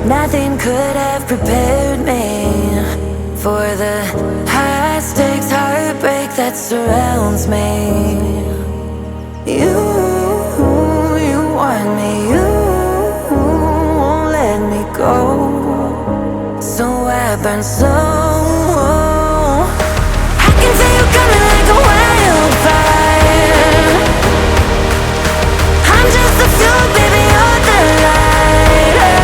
Nothing could have prepared me for the high-stakes heartbreak that surrounds me. You want me, you won't let me go. So I burn slow. I can feel you coming like a wildfire. I'm just the fuel, baby, you're the lighter.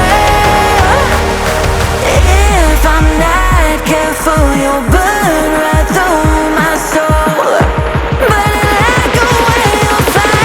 If I'm not careful, you'll burn right through my soul. Burning like a wildfire.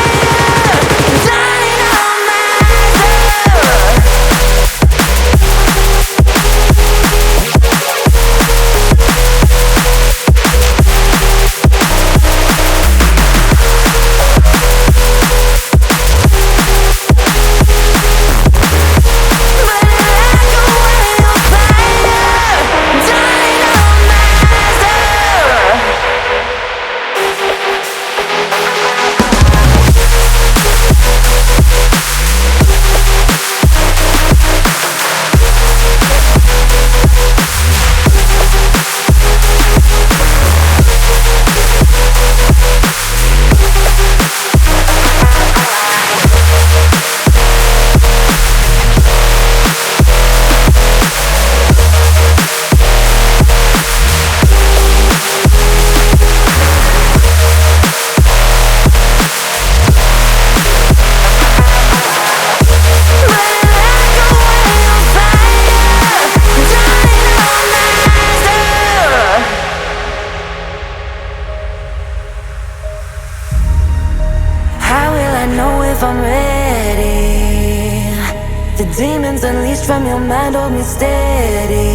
Demons unleashed from your mind hold me steady,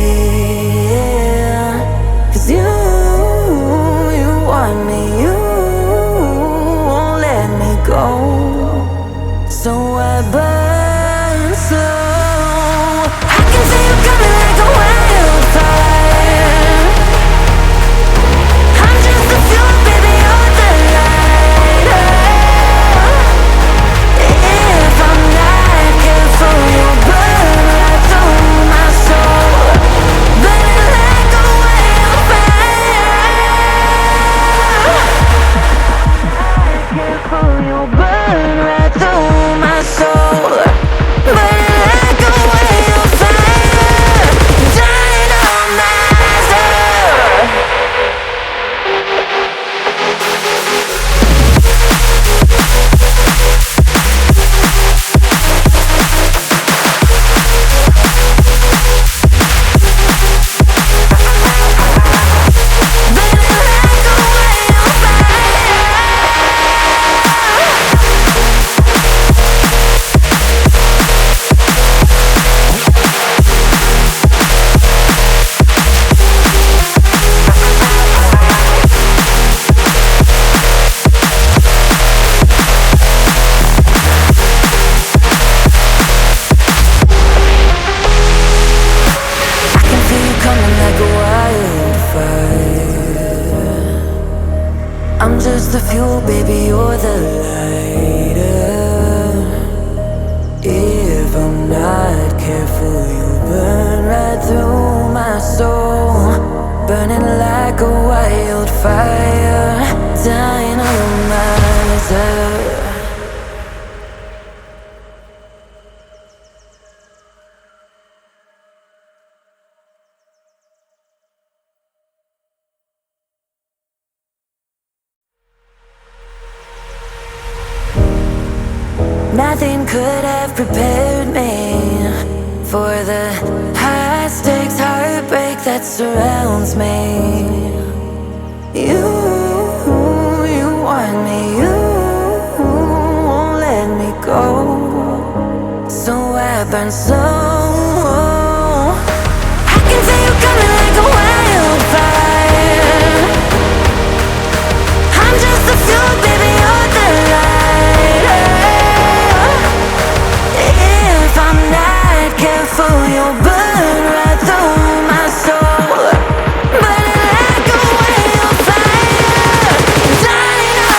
yeah. 'Cause you want me, you won't let me go. So I burn slow. I can see you coming like a wildfire. I'm just the fuel, baby, you're the lighter. If I'm not careful, you'll burn right through my soul. Burning like a wildfire. Careful, you'll burn right through my soul. Burning like a wildfire. Dynamizer. I'm just the fuel, baby, you're the lighter. If I'm not careful, you'll burn right through my soul. Burning like a wildfire. Dynamizer. Nothing could have prepared me for the high-stakes heartbreak that surrounds me. You want me, you won't let me go. So I burn slow. I can see you coming like a wildfire. I'm just the fuel, baby, you're the lighter. If I'm not careful, you'll burn right through my soul. Burning like a wildfire. Dynamizer.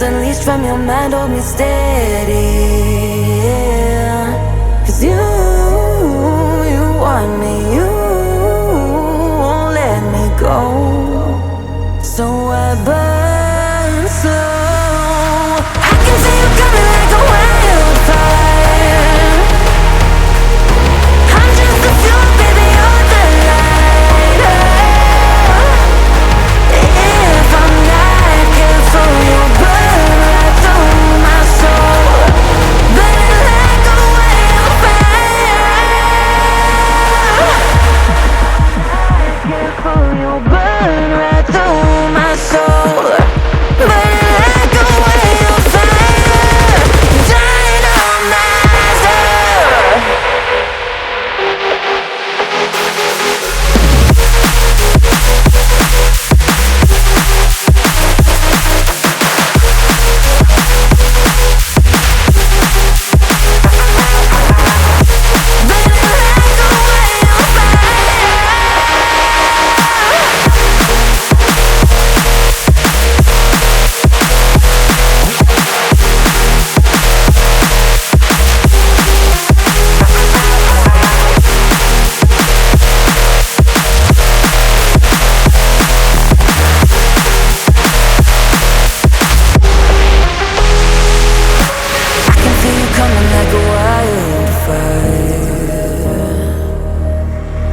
unleashed from your mind, hold me steady, yeah. 'Cause you want me, you won't let me go. So I burn slow. I can see you coming like a wildfire. I'm just a fuel, baby, you're the lighter. If I'm not careful, you'll burn right through my soul, burning like a wildfire. Careful, you'll burn right through my soul, burning like a wildfire. Dynamizer.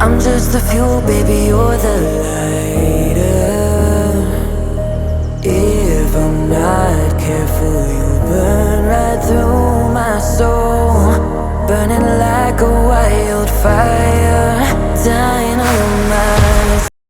I'm just the fuel, baby, you're the lighter. If I'm not careful, you'll burn right through my soul, burning like a wildfire.